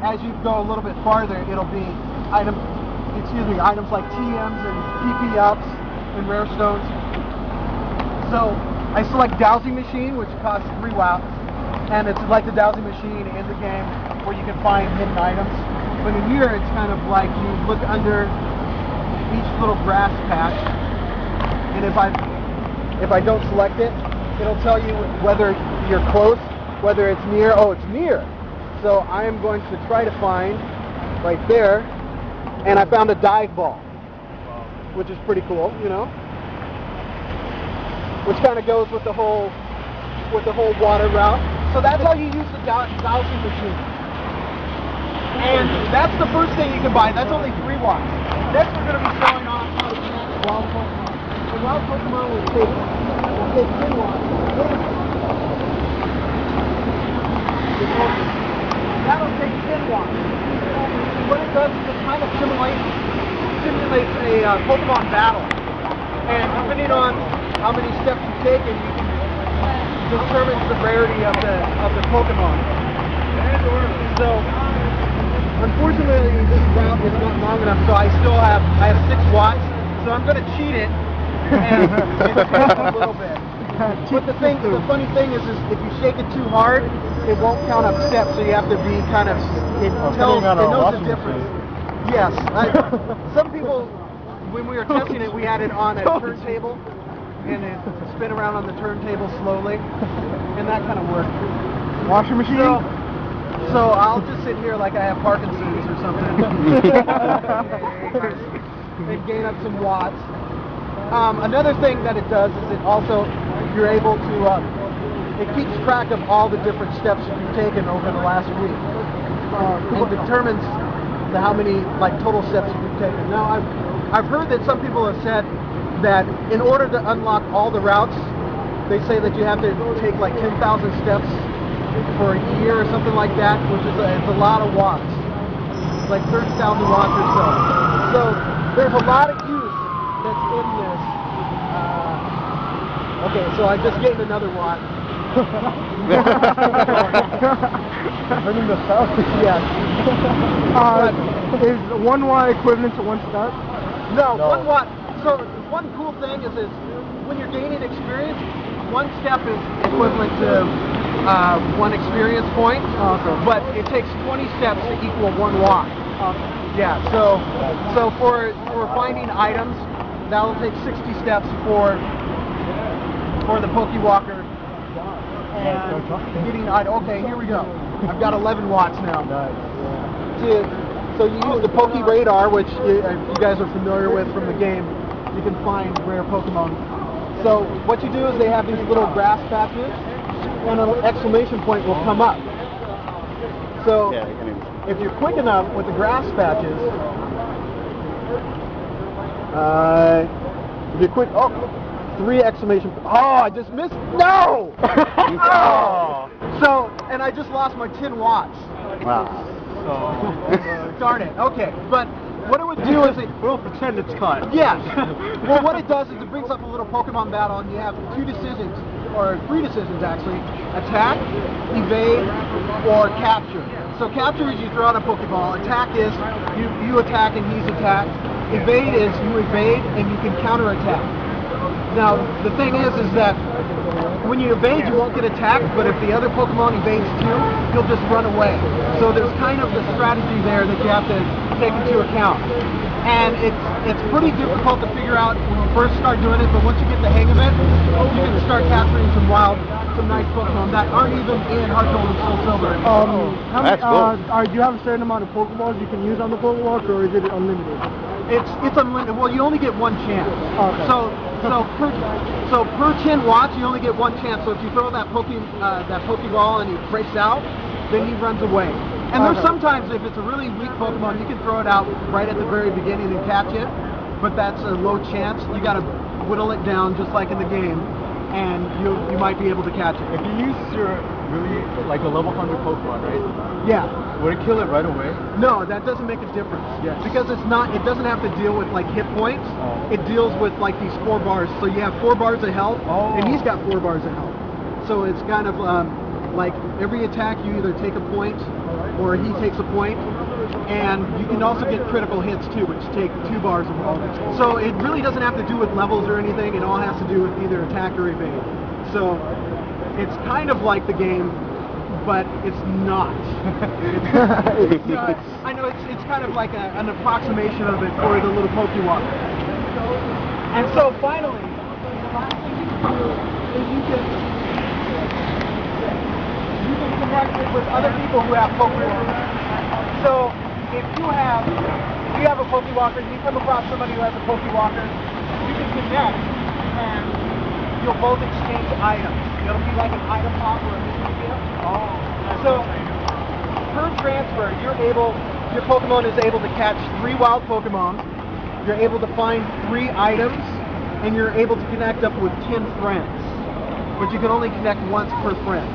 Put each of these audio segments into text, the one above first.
as you go a little bit farther, it'll be items like TMs and PP ups and rare stones. So I select dowsing machine, which costs 3 watts, and it's like the dowsing machine in the game where you can find hidden items. But in here, it's kind of like you look under each little grass patch, and if I don't select it, it'll tell you whether you're close, whether it's near. Oh, it's near. So I am going to try to find right there, and I found a dive ball, which is pretty cool, you know, which kind of goes with the whole water route. So that's how you use the dowsing machine. And that's the first thing you can buy. That's only 3 watts. Next, we're going to be showing off how to use wild Pokemon. The wild Pokemon will take 10 watts. That'll take 10 watts. What it does is it kind of simulates a Pokemon battle. And depending on how many steps you take, and you can determine the rarity of the Pokemon. So, unfortunately, this route is not long enough, so I have 6 watts. So I'm going to cheat it and take a little bit. But the funny thing is if you shake it too hard, it won't count up steps. So you have to be kind of it knows the difference. Yes. Some people, when we were testing it, we had it on a turntable, and it spin around on the turntable slowly, and that kind of worked. Washing machine? So I'll just sit here like I have Parkinson's or something and gain up some watts. Another thing that it does is it also, you're able to, it keeps track of all the different steps that you've taken over the last week. And determines how many total steps you've taken. Now I've heard that some people have said that in order to unlock all the routes, they say that you have to take like 10,000 steps for a year or something like that, which is it's a lot of watts, like 30,000 watts or so. So there's a lot of use that's in this. Okay, so I just gained another watt. Running the south. Yes. Is 1 watt equivalent to 1 step? No, 1 watt. So one cool thing is when you're gaining experience, 1 step is equivalent to 1 experience point. Okay. But it takes 20 steps to equal 1 watt. Yeah. So for finding items, that'll take 60 steps for the PokeWalker. And getting okay, here we go. I've got 11 watts now. So you use the Poke Radar, which you guys are familiar with from the game. You can find rare Pokemon. So what you do is they have these little grass patches, and an exclamation point will come up. So if you're quick enough with the grass patches, if you're quick, 3 exclamation. Oh, I just missed. No! Oh! So, and I just lost my 10 watts. Wow. Darn it. Okay, but what it would do is we'll pretend it's cut. Yes. Well, what it does is it brings up a little Pokemon battle, and you have 2 decisions, or 3 decisions actually: attack, evade, or capture. So capture is you throw out a Pokeball. Attack is you attack and he's attacked. Evade is you evade and you can counterattack. Now the thing is that when you evade, you won't get attacked, but if the other Pokemon evades too, you'll just run away. So there's kind of the strategy there that you have to take into account. And it's pretty difficult to figure out when you first start doing it, but once you get the hang of it, you can start capturing some nice Pokemon that aren't even in Heart Gold and Soul Silver. That's cool. Do you have a certain amount of Pokeballs you can use on the PokeWalker, or is it unlimited? It's unlimited. Well, you only get 1 chance. Okay. So per 10 watts, you only get 1 chance. So if you throw that Pokeball and he breaks out, then he runs away. And there's sometimes, if it's a really weak Pokemon, you can throw it out right at the very beginning and catch it, but that's a low chance. You got to whittle it down just like in the game, and you might be able to catch it. If you use your really like a level 100 Pokemon, right? Yeah. Would it kill it right away? No, that doesn't make a difference. Yes. Because it doesn't have to deal with like hit points. Oh. It deals with like these 4 bars. So you have 4 bars of health, and he's got 4 bars of health. So it's kind of like every attack you either take a point or he takes a point. And you can also get critical hits too, which take 2 bars of roll. So it really doesn't have to do with levels or anything. It all has to do with either attack or evade. So it's kind of like the game, but it's not. I know it's kind of like an approximation of it for the little PokeWalker. And so finally, the last thing you can do is you can connect it with other people who have PokeWalker. So if you have a PokeWalker and you come across somebody who has a PokeWalker, you can connect and you'll both exchange items. It'll be like an item pop or a mystery gift. Oh. So per transfer, your Pokemon is able to catch 3 wild Pokemon. You're able to find 3 items, and you're able to connect up with 10 friends. But you can only connect once per friend.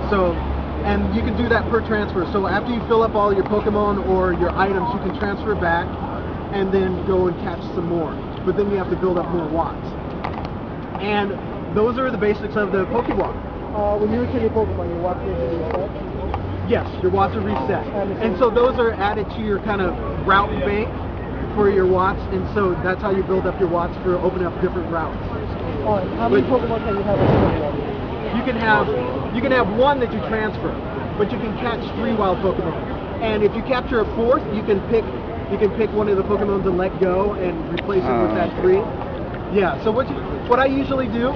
So. And you can do that per transfer. So after you fill up all your Pokemon or your items, you can transfer back and then go and catch some more. But then you have to build up more watts. And those are the basics of the PokeWalker. When you return your Pokemon, your watts are reset? Yes, your watts are reset. And so those are added to your kind of route bank for your watts. And so that's how you build up your watts for opening up different routes. How many Pokemon can you have on PokeWalker? You can have 1 that you transfer, but you can catch 3 wild Pokemon. And if you capture a 4th, you can pick one of the Pokemon to let go and replace it with that 3. Yeah. So what I usually do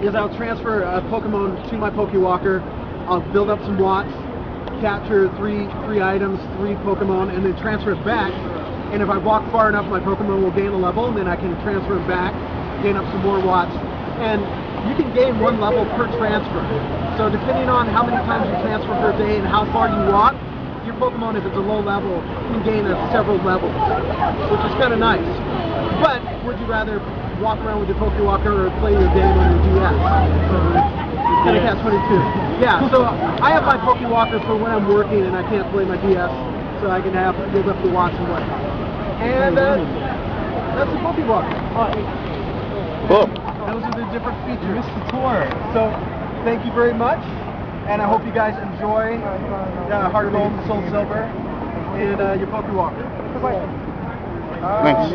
is I'll transfer a Pokemon to my PokeWalker. I'll build up some watts, capture 3 items, 3 Pokemon, and then transfer it back. And if I walk far enough, my Pokemon will gain a level, and then I can transfer it back, gain up some more watts. And you can gain 1 level per transfer. So depending on how many times you transfer per day and how far you walk, your Pokemon, if it's a low level, can gain several levels, which is kind of nice. But would you rather walk around with your PokeWalker or play your game on your DS? So it's kind of catch-22. Yeah, so I have my PokeWalker for when I'm working and I can't play my DS, so I can build up the watts and whatnot. And that's the PokeWalker. Cool. Those are the different features. Missed the tour. So, thank you very much, and I hope you guys enjoy Heart Gold, Soul Silver, and your PokeWalker. Thanks.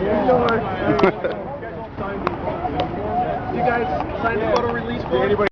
You guys signed the photo release form?